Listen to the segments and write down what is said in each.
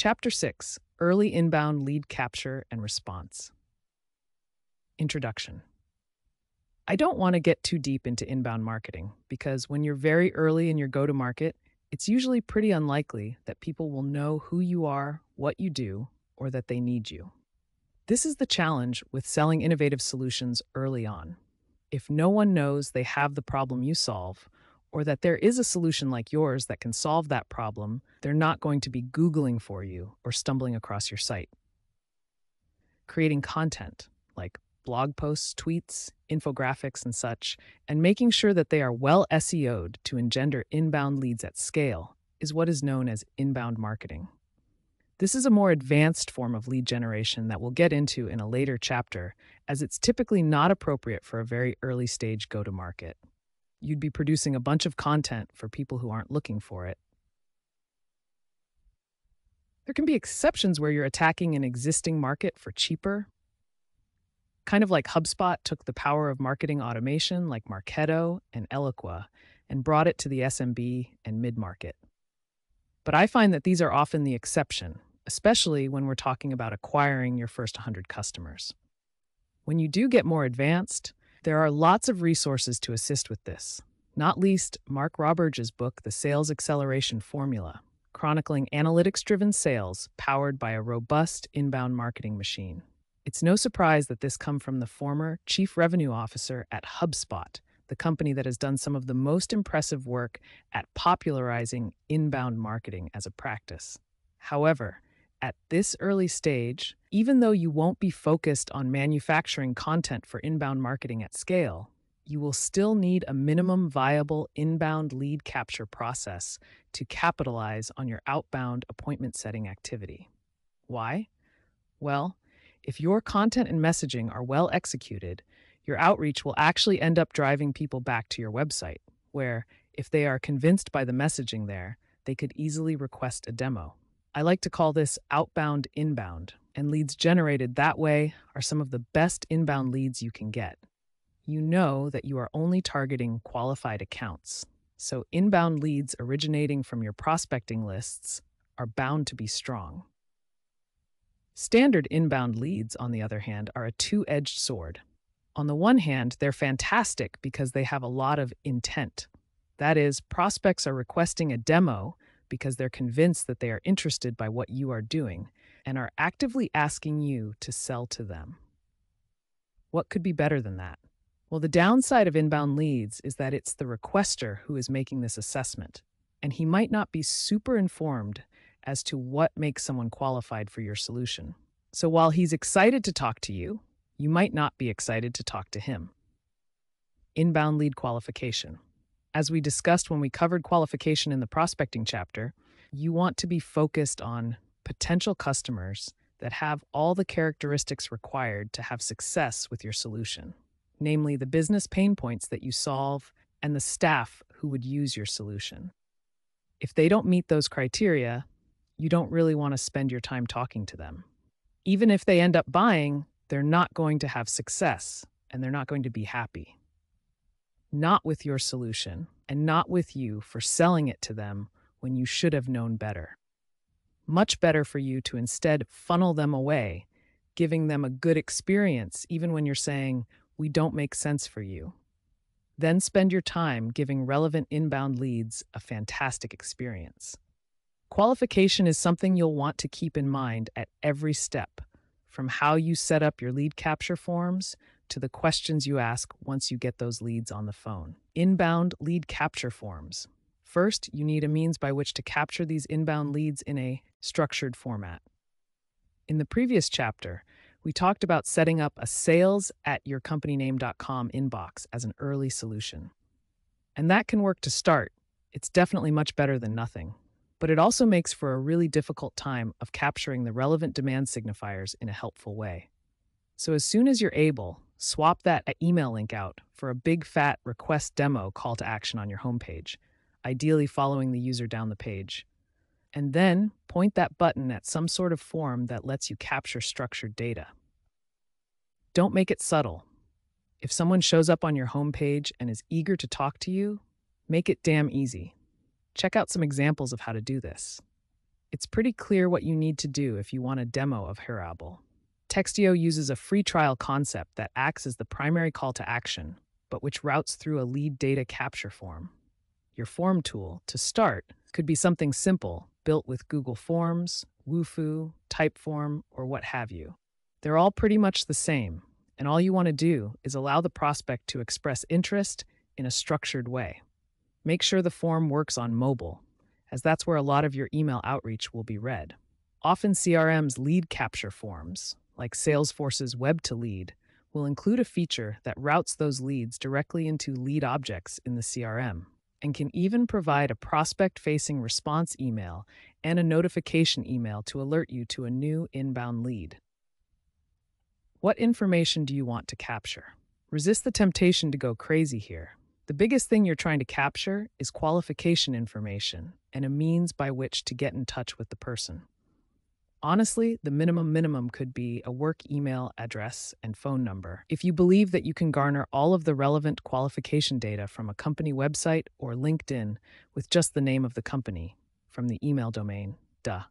Chapter 6: Early Inbound Lead Capture and Response. Introduction. I don't want to get too deep into inbound marketing because when you're very early in your go-to-market, it's usually pretty unlikely that people will know who you are, what you do, or that they need you. This is the challenge with selling innovative solutions early on. If no one knows they have the problem you solve, or that there is a solution like yours that can solve that problem, they're not going to be Googling for you or stumbling across your site. Creating content, like blog posts, tweets, infographics, and such, and making sure that they are well SEO'd to engender inbound leads at scale is what is known as inbound marketing. This is a more advanced form of lead generation that we'll get into in a later chapter, as it's typically not appropriate for a very early stage go-to-market. You'd be producing a bunch of content for people who aren't looking for it. There can be exceptions where you're attacking an existing market for cheaper. Kind of like HubSpot took the power of marketing automation like Marketo and Eloqua and brought it to the SMB and mid-market. But I find that these are often the exception, especially when we're talking about acquiring your first 100 customers. When you do get more advanced, there are lots of resources to assist with this, not least Mark Roberge's book, The Sales Acceleration Formula, chronicling analytics-driven sales powered by a robust inbound marketing machine. It's no surprise that this comes from the former chief revenue officer at HubSpot, the company that has done some of the most impressive work at popularizing inbound marketing as a practice. However, at this early stage, even though you won't be focused on manufacturing content for inbound marketing at scale, you will still need a minimum viable inbound lead capture process to capitalize on your outbound appointment setting activity. Why? Well, if your content and messaging are well executed, your outreach will actually end up driving people back to your website, where, if they are convinced by the messaging there, they could easily request a demo. I like to call this outbound inbound, and leads generated that way are some of the best inbound leads you can get. You know that you are only targeting qualified accounts, so inbound leads originating from your prospecting lists are bound to be strong. Standard inbound leads, on the other hand, are a two-edged sword. On the one hand, they're fantastic because they have a lot of intent. That is, prospects are requesting a demo because they're convinced that they are interested by what you are doing and are actively asking you to sell to them. What could be better than that? Well, the downside of inbound leads is that it's the requester who is making this assessment, and he might not be super informed as to what makes someone qualified for your solution. So while he's excited to talk to you, you might not be excited to talk to him. Inbound lead qualification. As we discussed when we covered qualification in the prospecting chapter, you want to be focused on potential customers that have all the characteristics required to have success with your solution, namely the business pain points that you solve and the staff who would use your solution. If they don't meet those criteria, you don't really want to spend your time talking to them. Even if they end up buying, they're not going to have success and they're not going to be happy. Not with your solution, and not with you for selling it to them when you should have known better. Much better for you to instead funnel them away, giving them a good experience even when you're saying, "We don't make sense for you." Then spend your time giving relevant inbound leads a fantastic experience. Qualification is something you'll want to keep in mind at every step, from how you set up your lead capture forms to the questions you ask once you get those leads on the phone. Inbound lead capture forms. First, you need a means by which to capture these inbound leads in a structured format. In the previous chapter, we talked about setting up a sales@yourcompanyname.com inbox as an early solution. And that can work to start. It's definitely much better than nothing. But it also makes for a really difficult time of capturing the relevant demand signifiers in a helpful way. So as soon as you're able, swap that email link out for a big fat request demo call to action on your homepage, ideally following the user down the page. And then point that button at some sort of form that lets you capture structured data. Don't make it subtle. If someone shows up on your homepage and is eager to talk to you, make it damn easy. Check out some examples of how to do this. It's pretty clear what you need to do if you want a demo of Handbook. Textio uses a free trial concept that acts as the primary call to action, but which routes through a lead data capture form. Your form tool, to start, could be something simple, built with Google Forms, Wufoo, Typeform, or what have you. They're all pretty much the same, and all you want to do is allow the prospect to express interest in a structured way. Make sure the form works on mobile, as that's where a lot of your email outreach will be read. Often CRM's lead capture forms, like Salesforce's Web to Lead, will include a feature that routes those leads directly into lead objects in the CRM, and can even provide a prospect-facing response email and a notification email to alert you to a new inbound lead. What information do you want to capture? Resist the temptation to go crazy here. The biggest thing you're trying to capture is qualification information and a means by which to get in touch with the person. Honestly, the minimum could be a work email address and phone number. If you believe that you can garner all of the relevant qualification data from a company website or LinkedIn with just the name of the company from the email domain, duh.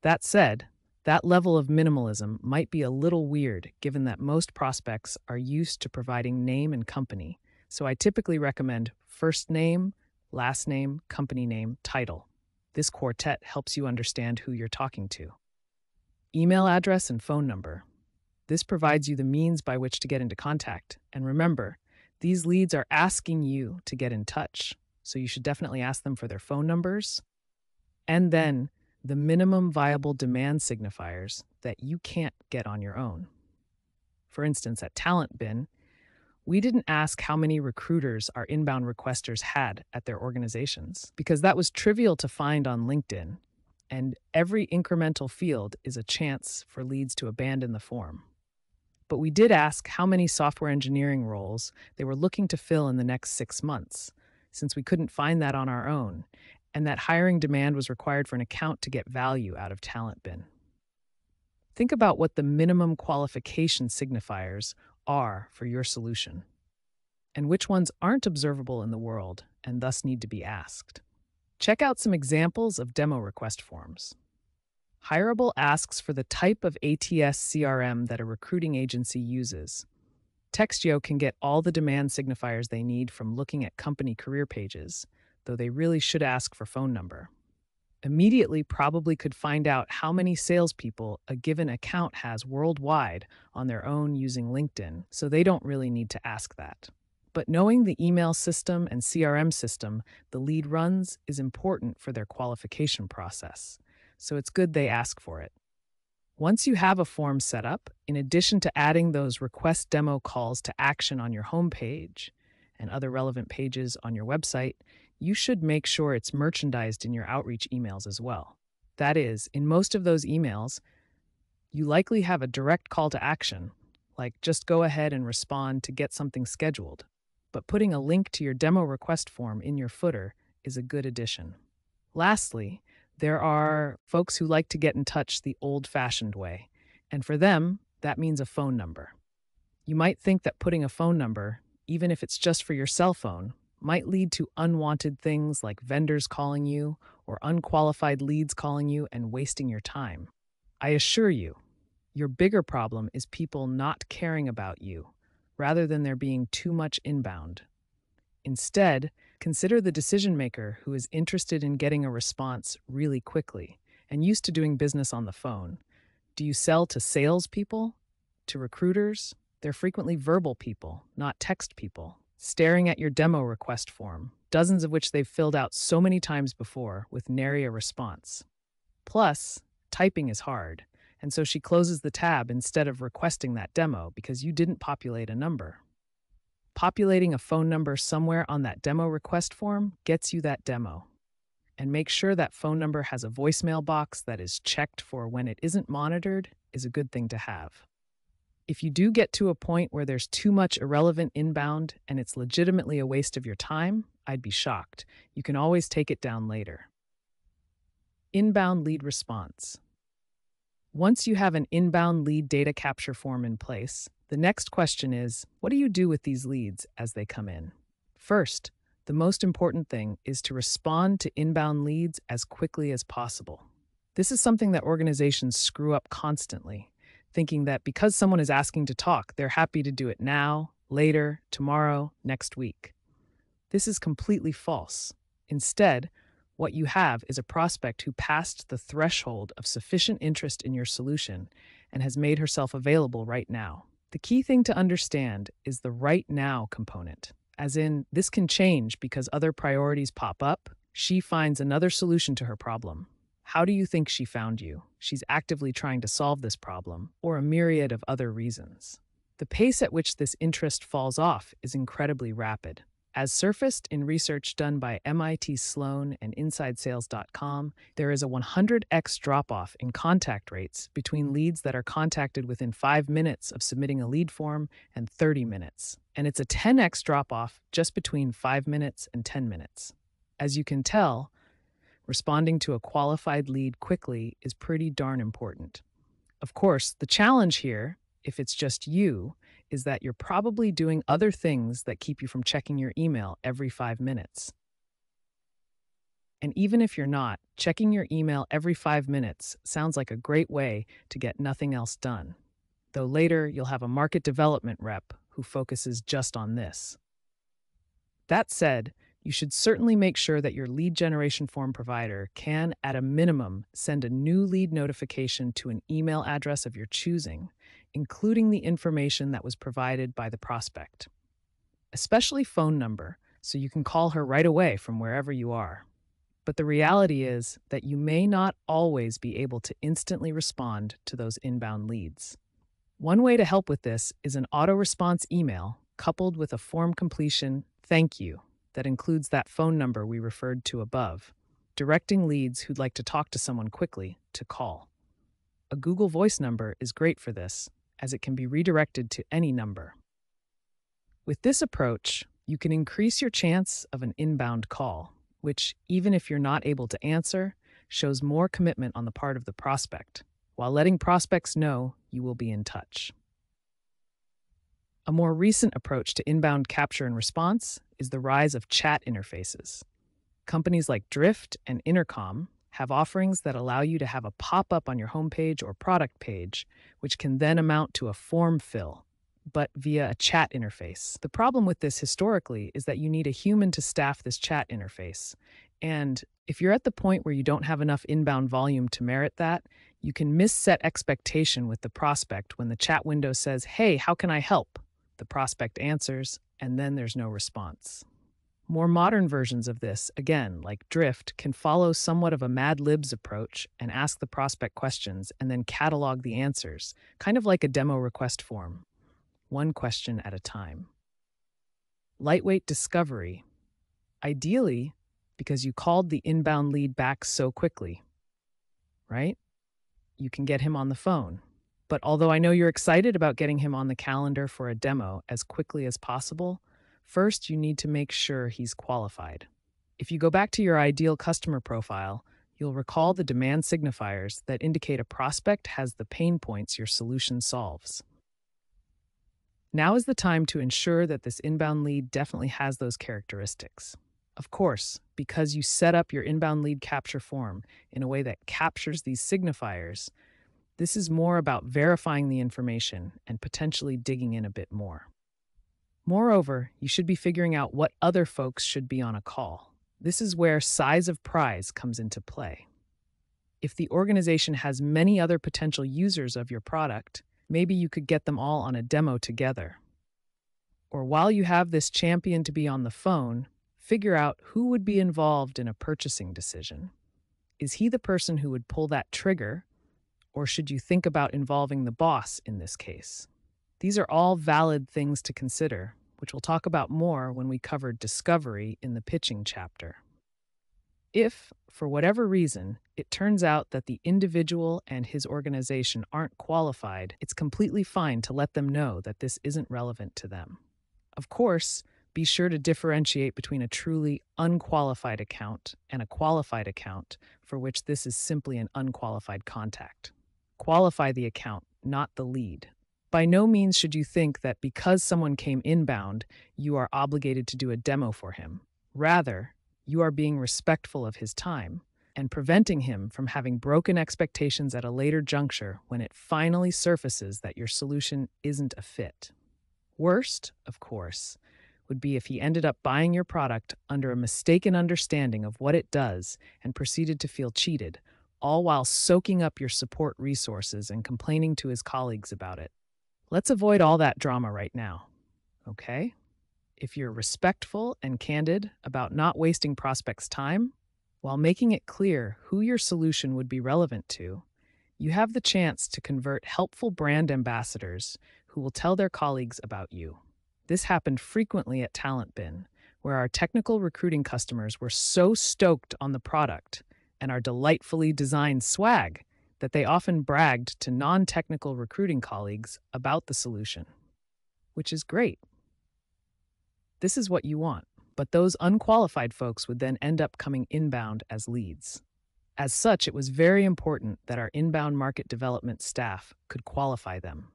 That said, that level of minimalism might be a little weird given that most prospects are used to providing name and company, so I typically recommend first name, last name, company name, title. This quartet helps you understand who you're talking to. Email address and phone number. This provides you the means by which to get into contact. And remember, these leads are asking you to get in touch, so you should definitely ask them for their phone numbers. And then the minimum viable demand signifiers that you can't get on your own. For instance, at TalentBin, we didn't ask how many recruiters our inbound requesters had at their organizations, because that was trivial to find on LinkedIn, and every incremental field is a chance for leads to abandon the form. But we did ask how many software engineering roles they were looking to fill in the next 6 months, since we couldn't find that on our own, and that hiring demand was required for an account to get value out of TalentBin. Think about what the minimum qualification signifiers are for your solution, and which ones aren't observable in the world and thus need to be asked. Check out some examples of demo request forms. Hireable asks for the type of ATS CRM that a recruiting agency uses. Textio can get all the demand signifiers they need from looking at company career pages, though they really should ask for phone number. Immediately probably could find out how many salespeople a given account has worldwide on their own using LinkedIn, so they don't really need to ask that. But knowing the email system and CRM system the lead runs is important for their qualification process, so it's good they ask for it. Once you have a form set up, in addition to adding those request demo calls to action on your homepage and other relevant pages on your website, you should make sure it's merchandised in your outreach emails as well. That is, in most of those emails, you likely have a direct call to action, like just go ahead and respond to get something scheduled. But putting a link to your demo request form in your footer is a good addition. Lastly, there are folks who like to get in touch the old-fashioned way, and for them, that means a phone number. You might think that putting a phone number, even if it's just for your cell phone, might lead to unwanted things like vendors calling you or unqualified leads calling you and wasting your time. I assure you, your bigger problem is people not caring about you, rather than there being too much inbound. Instead, consider the decision maker who is interested in getting a response really quickly and used to doing business on the phone. Do you sell to salespeople? To recruiters? They're frequently verbal people, not text people, staring at your demo request form, dozens of which they've filled out so many times before with nary a response. Plus, typing is hard, and so she closes the tab instead of requesting that demo because you didn't populate a number. Populating a phone number somewhere on that demo request form gets you that demo. And make sure that phone number has a voicemail box that is checked for when it isn't monitored is a good thing to have. If you do get to a point where there's too much irrelevant inbound and it's legitimately a waste of your time, I'd be shocked. You can always take it down later. Inbound lead response. Once you have an inbound lead data capture form in place, the next question is, what do you do with these leads as they come in? First, the most important thing is to respond to inbound leads as quickly as possible. This is something that organizations screw up constantly, thinking that because someone is asking to talk, they're happy to do it now, later, tomorrow, next week. This is completely false. Instead, what you have is a prospect who passed the threshold of sufficient interest in your solution and has made herself available right now. The key thing to understand is the right now component, as in, this can change because other priorities pop up. She finds another solution to her problem. How do you think she found you? She's actively trying to solve this problem, or a myriad of other reasons. The pace at which this interest falls off is incredibly rapid. As surfaced in research done by MIT Sloan and InsideSales.com, there is a 100x drop-off in contact rates between leads that are contacted within 5 minutes of submitting a lead form and 30 minutes. And it's a 10x drop-off just between 5 minutes and 10 minutes. As you can tell, responding to a qualified lead quickly is pretty darn important. Of course, the challenge here, if it's just you, is that you're probably doing other things that keep you from checking your email every 5 minutes. And even if you're not, checking your email every 5 minutes sounds like a great way to get nothing else done. Though later, you'll have a market development rep who focuses just on this. That said, you should certainly make sure that your lead generation form provider can, at a minimum, send a new lead notification to an email address of your choosing, including the information that was provided by the prospect, especially phone number, so you can call her right away from wherever you are. But the reality is that you may not always be able to instantly respond to those inbound leads. One way to help with this is an auto-response email coupled with a form completion thank you that includes that phone number we referred to above, directing leads who'd like to talk to someone quickly to call. A Google Voice number is great for this, as it can be redirected to any number. With this approach, you can increase your chance of an inbound call, which, even if you're not able to answer, shows more commitment on the part of the prospect, while letting prospects know you will be in touch. A more recent approach to inbound capture and response is the rise of chat interfaces. Companies like Drift and Intercom have offerings that allow you to have a pop-up on your homepage or product page, which can then amount to a form fill, but via a chat interface. The problem with this historically is that you need a human to staff this chat interface. And if you're at the point where you don't have enough inbound volume to merit that, you can misset expectation with the prospect when the chat window says, "Hey, how can I help?" The prospect answers, and then there's no response. More modern versions of this, again, like Drift, can follow somewhat of a Mad Libs approach and ask the prospect questions and then catalog the answers, kind of like a demo request form, one question at a time. Lightweight discovery. Ideally, because you called the inbound lead back so quickly, right? You can get him on the phone. But although I know you're excited about getting him on the calendar for a demo as quickly as possible, first you need to make sure he's qualified. If you go back to your ideal customer profile, you'll recall the demand signifiers that indicate a prospect has the pain points your solution solves. Now is the time to ensure that this inbound lead definitely has those characteristics. Of course, because you set up your inbound lead capture form in a way that captures these signifiers, this is more about verifying the information and potentially digging in a bit more. Moreover, you should be figuring out what other folks should be on a call. This is where size of prize comes into play. If the organization has many other potential users of your product, maybe you could get them all on a demo together. Or while you have this champion to be on the phone, figure out who would be involved in a purchasing decision. Is he the person who would pull that trigger? Or should you think about involving the boss in this case? These are all valid things to consider, which we'll talk about more when we cover discovery in the pitching chapter. If, for whatever reason, it turns out that the individual and his organization aren't qualified, it's completely fine to let them know that this isn't relevant to them. Of course, be sure to differentiate between a truly unqualified account and a qualified account, for which this is simply an unqualified contact. Qualify the account, not the lead. By no means should you think that because someone came inbound, you are obligated to do a demo for him. Rather, you are being respectful of his time and preventing him from having broken expectations at a later juncture when it finally surfaces that your solution isn't a fit. Worst, of course, would be if he ended up buying your product under a mistaken understanding of what it does and proceeded to feel cheated, all while soaking up your support resources and complaining to his colleagues about it. Let's avoid all that drama right now, okay? If you're respectful and candid about not wasting prospects' time, while making it clear who your solution would be relevant to, you have the chance to convert helpful brand ambassadors who will tell their colleagues about you. This happened frequently at TalentBin, where our technical recruiting customers were so stoked on the product and our delightfully designed swag that they often bragged to non-technical recruiting colleagues about the solution, which is great. This is what you want, but those unqualified folks would then end up coming inbound as leads. As such, it was very important that our inbound market development staff could qualify them.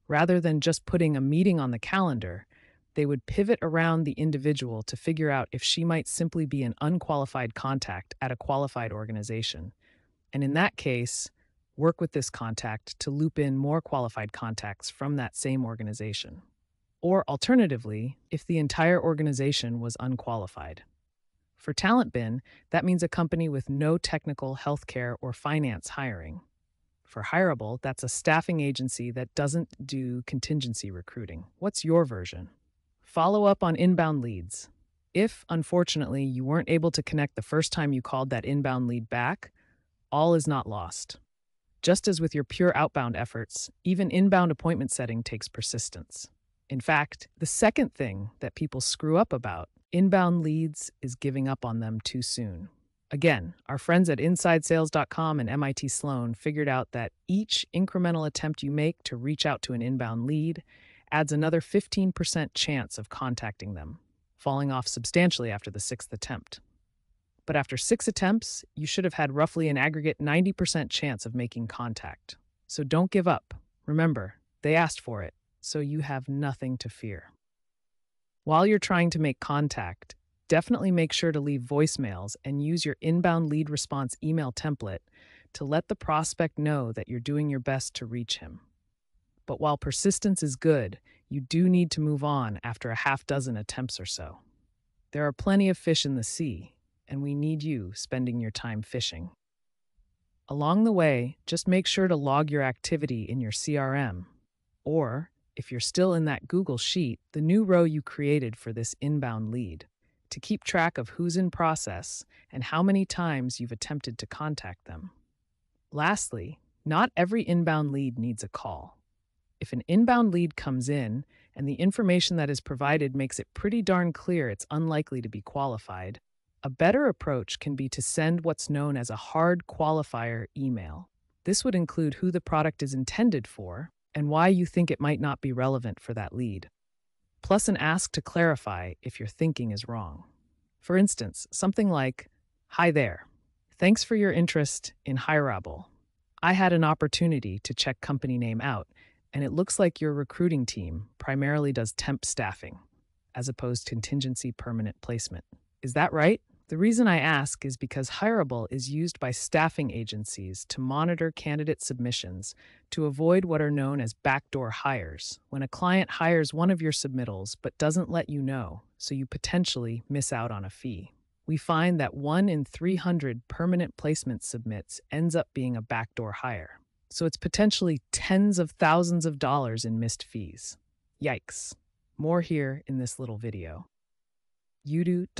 Rather than just putting a meeting on the calendar, they would pivot around the individual to figure out if she might simply be an unqualified contact at a qualified organization. And in that case, work with this contact to loop in more qualified contacts from that same organization. Or alternatively, if the entire organization was unqualified. For TalentBin, that means a company with no technical, healthcare, or finance hiring. For Hireable, that's a staffing agency that doesn't do contingency recruiting. What's your version? Follow up on inbound leads. If, unfortunately, you weren't able to connect the first time you called that inbound lead back, all is not lost. Just as with your pure outbound efforts, even inbound appointment setting takes persistence. In fact, the second thing that people screw up about inbound leads is giving up on them too soon. Again, our friends at InsideSales.com and MIT Sloan figured out that each incremental attempt you make to reach out to an inbound lead adds another 15% chance of contacting them, falling off substantially after the sixth attempt. But after 6 attempts, you should have had roughly an aggregate 90% chance of making contact. So don't give up. Remember, they asked for it, so you have nothing to fear. While you're trying to make contact, definitely make sure to leave voicemails and use your inbound lead response email template to let the prospect know that you're doing your best to reach him. But while persistence is good, you do need to move on after a half dozen attempts or so. There are plenty of fish in the sea, and we need you spending your time fishing. Along the way, just make sure to log your activity in your CRM, or, if you're still in that Google Sheet, the new row you created for this inbound lead, to keep track of who's in process and how many times you've attempted to contact them. Lastly, not every inbound lead needs a call. If an inbound lead comes in and the information that is provided makes it pretty darn clear it's unlikely to be qualified, a better approach can be to send what's known as a hard qualifier email. This would include who the product is intended for and why you think it might not be relevant for that lead, plus an ask to clarify if your thinking is wrong. For instance, something like, "Hi there. Thanks for your interest in Hireable. I had an opportunity to check company name out, and it looks like your recruiting team primarily does temp staffing, as opposed to contingency permanent placement. Is that right? The reason I ask is because Hireable is used by staffing agencies to monitor candidate submissions to avoid what are known as backdoor hires, when a client hires one of your submittals but doesn't let you know, so you potentially miss out on a fee. We find that 1 in 300 permanent placement submits ends up being a backdoor hire, so it's potentially tens of thousands of dollars in missed fees. Yikes. More here in this little video. udo.ahujjoc.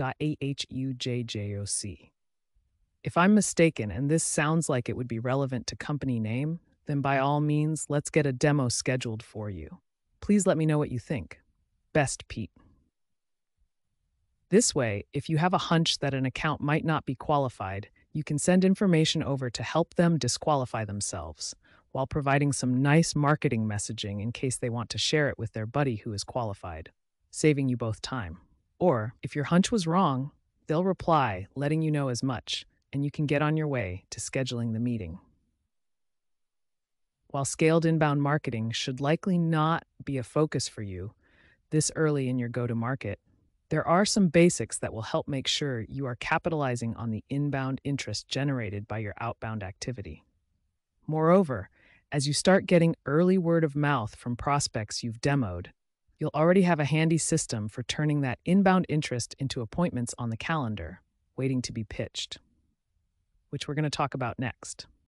If I'm mistaken and this sounds like it would be relevant to company name, then by all means, let's get a demo scheduled for you. Please let me know what you think. Best, Pete. This way, if you have a hunch that an account might not be qualified, you can send information over to help them disqualify themselves, while providing some nice marketing messaging in case they want to share it with their buddy who is qualified, saving you both time. Or, if your hunch was wrong, they'll reply letting you know as much, and you can get on your way to scheduling the meeting. While scaled inbound marketing should likely not be a focus for you this early in your go-to-market, There are some basics that will help make sure you are capitalizing on the inbound interest generated by your outbound activity. Moreover, as you start getting early word of mouth from prospects you've demoed, you'll already have a handy system for turning that inbound interest into appointments on the calendar, waiting to be pitched, which we're going to talk about next.